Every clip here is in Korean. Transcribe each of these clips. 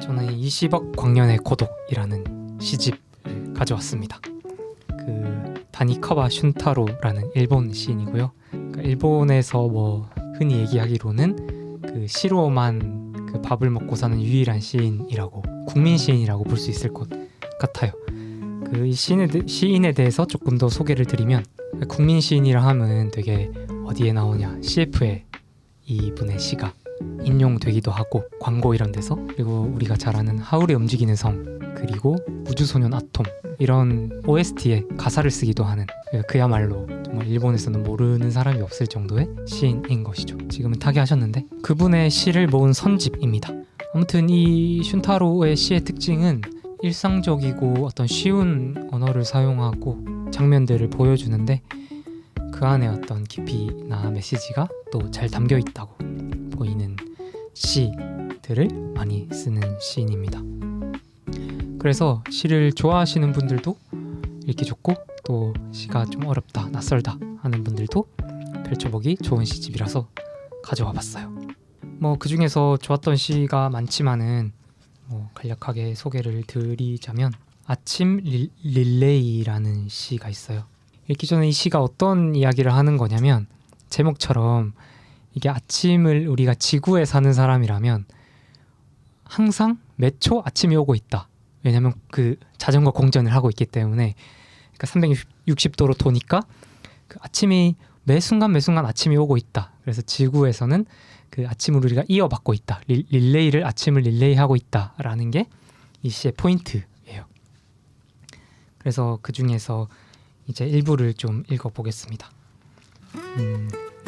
저는 20억 광년의 고독이라는 시집을 가져왔습니다. 그 다니카와 슌타로라는 일본 시인이고요. 그러니까 일본에서 뭐 흔히 얘기하기로는 그 시로만 그 밥을 먹고 사는 유일한 시인이라고, 국민 시인이라고 볼 수 있을 것 같아요. 그 이 시인에 대해서 조금 더 소개를 드리면, 국민 시인이라 하면 되게 어디에 나오냐, CF에 이분의 시가 인용되기도 하고, 광고 이런 데서, 그리고 우리가 잘 아는 하울의 움직이는 성, 그리고 우주소년 아톰, 이런 OST에 가사를 쓰기도 하는, 그야말로 정말 일본에서는 모르는 사람이 없을 정도의 시인인 것이죠. 지금은 타계하셨는데 그분의 시를 모은 선집입니다. 아무튼 이 슌타로의 시의 특징은 일상적이고 어떤 쉬운 언어를 사용하고 장면들을 보여주는데, 그 안에 어떤 깊이나 메시지가 또 잘 담겨 있다고 보이는 시들을 많이 쓰는 시인입니다. 그래서 시를 좋아하시는 분들도 읽기 좋고, 또 시가 좀 어렵다, 낯설다 하는 분들도 펼쳐보기 좋은 시집이라서 가져와 봤어요. 뭐 그 중에서 좋았던 시가 많지만은 간략하게 소개를 드리자면 아침 릴레이라는 시가 있어요. 읽기 전에 이 시가 어떤 이야기를 하는 거냐면, 제목처럼 이게 아침을, 우리가 지구에 사는 사람이라면 항상 매초 아침이 오고 있다. 왜냐면 그 자전거 공전을 하고 있기 때문에, 그러니까 360도로 도니까 그 아침이 매 순간 아침이 오고 있다. 그래서 지구에서는 그 아침을 우리가 이어받고 있다. 릴레이를, 아침을 릴레이하고 있다라는 게 이 시의 포인트예요. 그래서 그 중에서 이제 일부를 좀 읽어보겠습니다.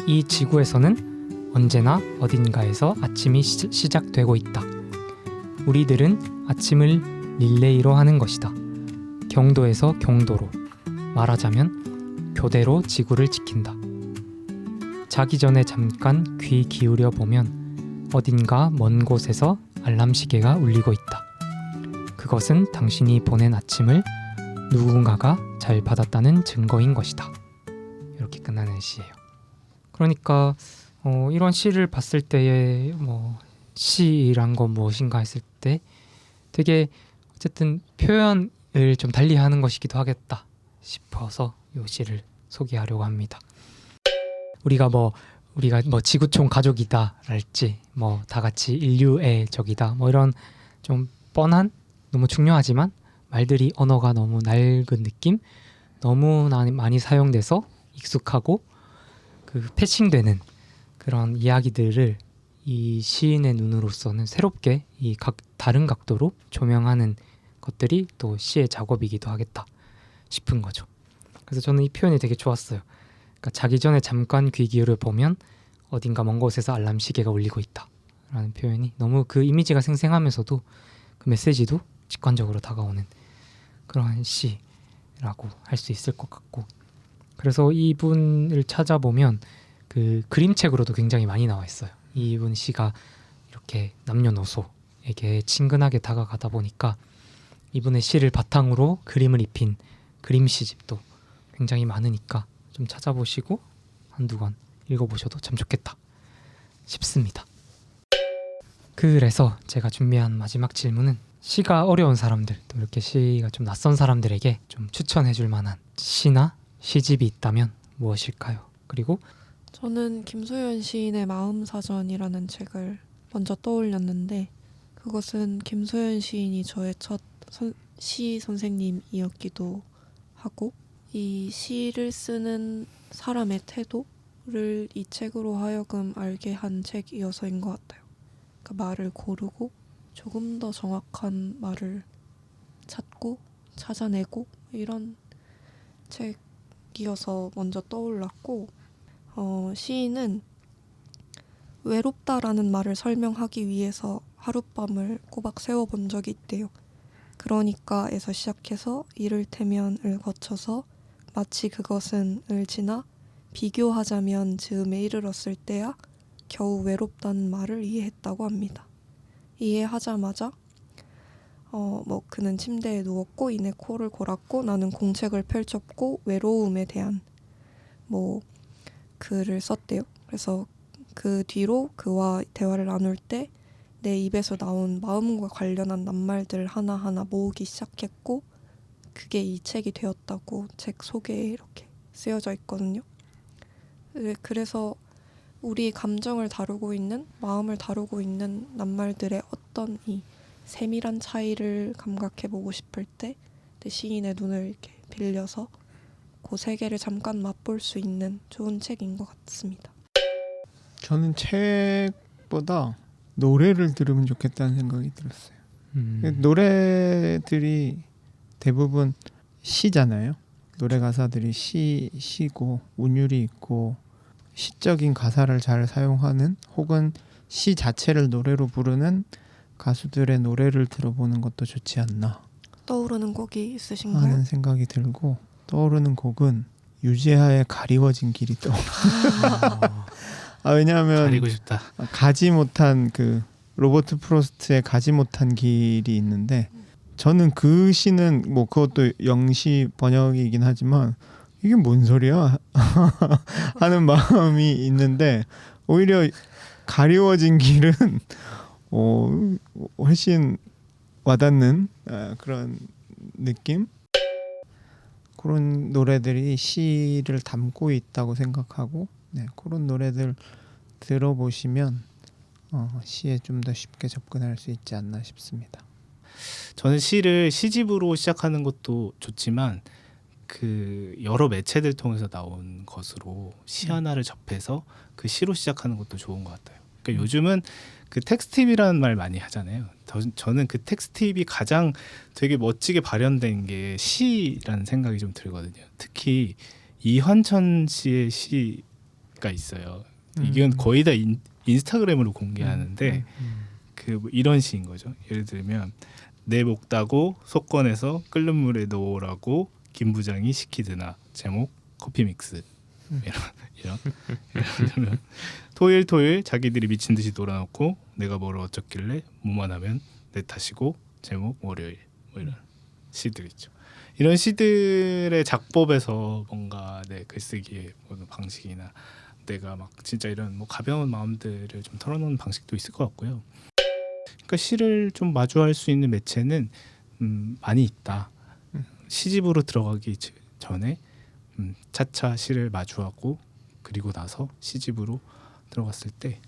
이 지구에서는 언제나 어딘가에서 아침이 시작되고 있다. 우리들은 아침을 릴레이로 하는 것이다. 경도에서 경도로, 말하자면 교대로 지구를 지킨다. 자기 전에 잠깐 귀 기울여 보면 어딘가 먼 곳에서 알람 시계가 울리고 있다. 그것은 당신이 보낸 아침을 누군가가 잘 받았다는 증거인 것이다. 이렇게 끝나는 시예요. 그러니까 이런 시를 봤을 때에 시란 건 무엇인가 했을 때 되게 어쨌든 표현을 좀 달리하는 것이기도 하겠다 싶어서 이 시를 소개하려고 합니다. 우리가 지구촌 가족이다랄지, 다 같이 인류의 적이다, 이런 좀 뻔한, 너무 중요하지만 말들이, 언어가 너무 낡은 느낌, 너무 많이 사용돼서 익숙하고 그 패싱되는 그런 이야기들을 이 시인의 눈으로서는 새롭게 이 다른 각도로 조명하는 것들이 또 시의 작업이기도 하겠다 싶은 거죠. 그래서 저는 이 표현이 되게 좋았어요. 그러니까 자기 전에 잠깐 귀 기울여 보면 어딘가 먼 곳에서 알람 시계가 울리고 있다 라는 표현이 너무 그 이미지가 생생하면서도 그 메시지도 직관적으로 다가오는 그런 시라고 할 수 있을 것 같고, 그래서 이분을 찾아보면 그 그림책으로도 굉장히 많이 나와 있어요. 이분 시가 이렇게 남녀노소에게 친근하게 다가가다 보니까 이분의 시를 바탕으로 그림을 입힌 그림 시집도 굉장히 많으니까 좀 찾아보시고 한두 권 읽어보셔도 참 좋겠다 싶습니다. 그래서 제가 준비한 마지막 질문은, 시가 어려운 사람들, 또 이렇게 시가 좀 낯선 사람들에게 좀 추천해줄 만한 시나 시집이 있다면 무엇일까요? 그리고 저는 김소연 시인의 마음사전이라는 책을 먼저 떠올렸는데, 그것은 김소연 시인이 저의 첫 시 선생님이었기도 하고, 이 시를 쓰는 사람의 태도를 이 책으로 하여금 알게 한 책이어서인 것 같아요. 그러니까 말을 고르고 조금 더 정확한 말을 찾고 찾아내고 이런 책이어서 먼저 떠올랐고, 시인은 외롭다라는 말을 설명하기 위해서 하룻밤을 꼬박 세워본 적이 있대요. 그러니까에서 시작해서 이를테면을 거쳐서 마치 그것은 을 지나 비교하자면 즈음에 이르렀을 때야 겨우 외롭다는 말을 이해했다고 합니다. 이해하자마자 그는 침대에 누웠고 이내 코를 골았고 나는 공책을 펼쳤고 외로움에 대한 글을 썼대요. 그래서 그 뒤로 그와 대화를 나눌 때 내 입에서 나온 마음과 관련한 낱말들 하나하나 모으기 시작했고 그게 이 책이 되었다고 책 소개에 이렇게 쓰여져 있거든요. 네, 그래서 우리 감정을 다루고 있는, 마음을 다루고 있는 낱말들의 어떤 이 세밀한 차이를 감각해보고 싶을 때 내 시인의 눈을 이렇게 빌려서 그 세계를 잠깐 맛볼 수 있는 좋은 책인 것 같습니다. 저는 책보다 노래를 들으면 좋겠다는 생각이 들었어요. 노래들이 대부분 시잖아요. 노래 가사들이 시고 운율이 있고 시적인 가사를 잘 사용하는 혹은 시 자체를 노래로 부르는 가수들의 노래를 들어보는 것도 좋지 않나 떠오르는 곡이 있으신가요? 하는 생각이 들고 떠오르는 곡은 유재하의 가리워진 길이 떠오르요. 왜냐하면 가리고 싶다. 가지 못한 그 로버트 프로스트의 가지 못한 길이 있는데 저는 그 시는 뭐 그것도 영시 번역이긴 하지만 이게 뭔 소리야 하는 마음이 있는데 오히려 가리워진 길은 훨씬 와닿는 그런 느낌? 그런 노래들이 시를 담고 있다고 생각하고 그런 노래들 들어보시면 시에 좀 더 쉽게 접근할 수 있지 않나 싶습니다. 저는 시를 시집으로 시작하는 것도 좋지만 그 여러 매체들 통해서 나온 것으로 시 하나를 접해서 그 시로 시작하는 것도 좋은 것 같아요. 그러니까 요즘은 그 텍스트입이라는 말 많이 하잖아요. 저는 그 텍스트입이 가장 되게 멋지게 발현된 게 시라는 생각이 좀 들거든요. 특히 이환천 씨의 시가 있어요. 이건 거의 다 인스타그램으로 공개하는데 그 뭐 이런 시인 거죠. 예를 들면 내 목 따고 속건에서 끓는 물에 넣으라고 김 부장이 시키드나. 제목 커피 믹스. 이런 토일 자기들이 미친 듯이 놀아놓고 내가 뭘 어쩌길래 뭐만 하면 내 탓이고. 제목 월요일. 뭐 이런 시들 있죠. 이런 시들의 작법에서 뭔가 내 글쓰기의 방식이나 내가 막 진짜 이런 뭐 가벼운 마음들을 좀 털어놓는 방식도 있을 것 같고요. 그러니까 시를 좀 마주할 수 있는 매체는 많이 있다. 시집으로 들어가기 전에 차차 시를 마주하고 그리고 나서 시집으로 들어갔을 때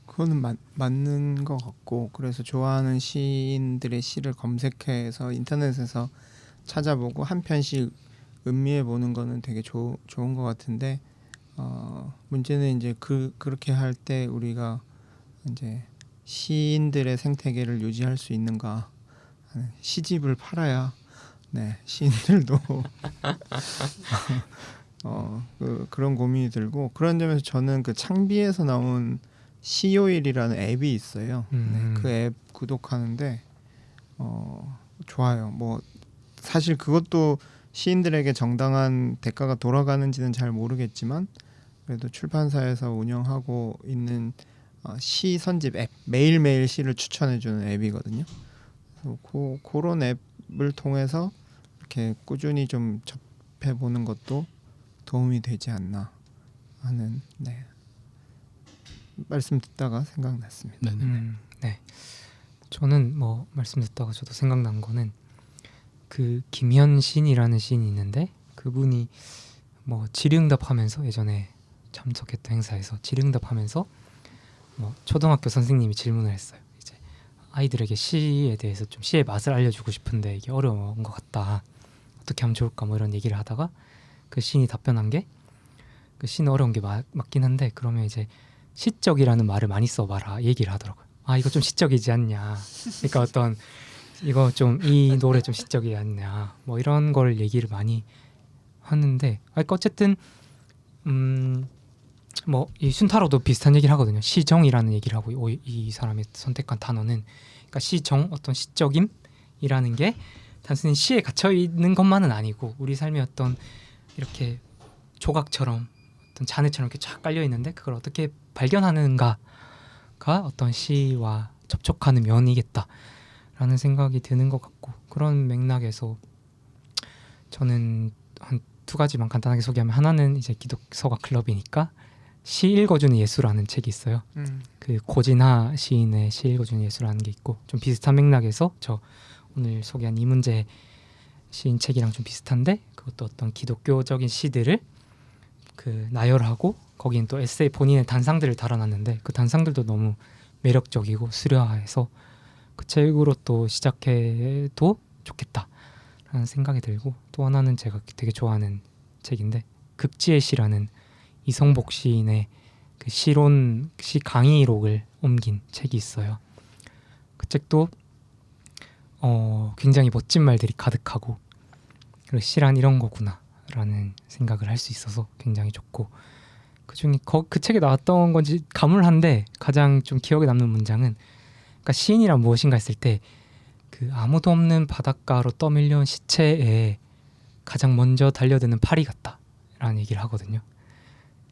그거는 맞는 것 같고 그래서 좋아하는 시인들의 시를 검색해서 인터넷에서 찾아보고 한 편씩 음미해 보는 거는 되게 좋은 것 같은데 문제는 이제 그렇게 할 때 우리가 이제 시인들의 생태계를 유지할 수 있는가 하는 시집을 팔아야 시인들도 그런 고민이 들고 그런 점에서 저는 그 창비에서 나온 시요일이라는 앱이 있어요. 그 앱 구독하는데 좋아요. 뭐 사실 그것도 시인들에게 정당한 대가가 돌아가는지는 잘 모르겠지만 그래도 출판사에서 운영하고 있는 시 선집 앱 매일매일 시를 추천해주는 앱이거든요. 그래서 그런 앱을 통해서 이렇게 꾸준히 좀 접해보는 것도 도움이 되지 않나 하는 말씀 듣다가 생각났습니다. 네. 저는 뭐 말씀 듣다가 저도 생각난 거는 그 김현신이라는 시인이 있는데 그분이 뭐 질의응답하면서 예전에 참석했던 행사에서 질의응답하면서 뭐 초등학교 선생님이 질문을 했어요. 이제 아이들에게 시에 대해서 좀 시의 맛을 알려주고 싶은데 이게 어려운 것 같다. 어떻게 하면 좋을까 뭐 이런 얘기를 하다가 그 시인이 답변한 게 그 시는 어려운 게 맞긴 한데 그러면 이제 시적이라는 말을 많이 써봐라 얘기를 하더라고요. 이거 좀 시적이지 않냐. 그러니까 어떤 이거 좀 이 노래 좀 시적이지 않냐. 뭐 이런 걸 얘기를 많이 하는데 그러니까 어쨌든 뭐 이 슌타로도 비슷한 얘기를 하거든요. 시정이라는 얘기를 하고 이 사람이 선택한 단어는 그러니까 시정 어떤 시적임이라는 게 단순히 시에 갇혀 있는 것만은 아니고 우리 삶의 어떤 이렇게 조각처럼 어떤 잔해처럼 이렇게 쫙 깔려 있는데 그걸 어떻게 발견하는가가 어떤 시와 접촉하는 면이겠다라는 생각이 드는 것 같고 그런 맥락에서 저는 한 두 가지만 간단하게 소개하면 하나는 이제 기독 서가 클럽이니까 시 읽어주는 예수라는 책이 있어요. 그 고진하 시인의 시 읽어주는 예수라는 게 있고 좀 비슷한 맥락에서 저 오늘 소개한 이문재 시인 책이랑 좀 비슷한데 그것도 어떤 기독교적인 시들을 그 나열하고 거긴 또 에세이 본인의 단상들을 달아놨는데 그 단상들도 너무 매력적이고 수려해서 그 책으로 또 시작해도 좋겠다라는 생각이 들고 또 하나는 제가 되게 좋아하는 책인데 극지의 시라는 이성복 시인의 그 시론 시 강의록을 옮긴 책이 있어요. 그 책도 굉장히 멋진 말들이 가득하고 그리고 시란 이런 거구나라는 생각을 할 수 있어서 굉장히 좋고 그중에 그 책에 나왔던 건지 가물한데 가장 좀 기억에 남는 문장은 그러니까 시인이란 무엇인가 했을 때 그 아무도 없는 바닷가로 떠밀려온 시체에 가장 먼저 달려드는 파리 같다라는 얘기를 하거든요.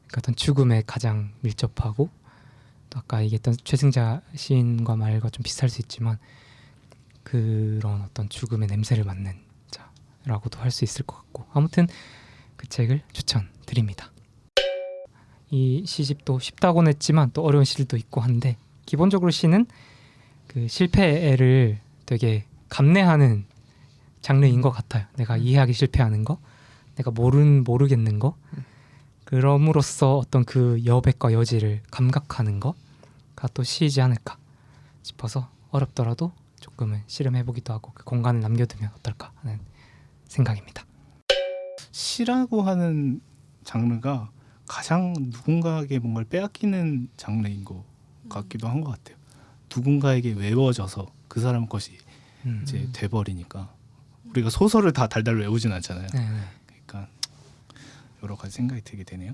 그러니까 어떤 죽음에 가장 밀접하고 또 아까 얘기했던 최승자 시인과 말과 좀 비슷할 수 있지만 그런 어떤 죽음의 냄새를 맡는 자라고도 할 수 있을 것 같고 아무튼 그 책을 추천드립니다. 이 시집도 쉽다고는 했지만 또 어려운 시들도 있고 한데 기본적으로 시는 그 실패를 되게 감내하는 장르인 것 같아요. 내가 이해하기 실패하는 거, 내가 모르겠는 거, 그럼으로써 어떤 그 여백과 여지를 감각하는 거가 또 시이지 않을까 싶어서 어렵더라도 조금은 씨름해보기도 하고 그 공간을 남겨두면 어떨까 하는 생각입니다. 시라고 하는 장르가 가장 누군가에게 뭔가를 빼앗기는 장르인 것 같기도 한 것 같아요. 누군가에게 외워져서 그 사람 것이 이제 돼버리니까 우리가 소설을 다 달달 외우진 않잖아요. 네. 그러니까 여러 가지 생각이 들게 되네요.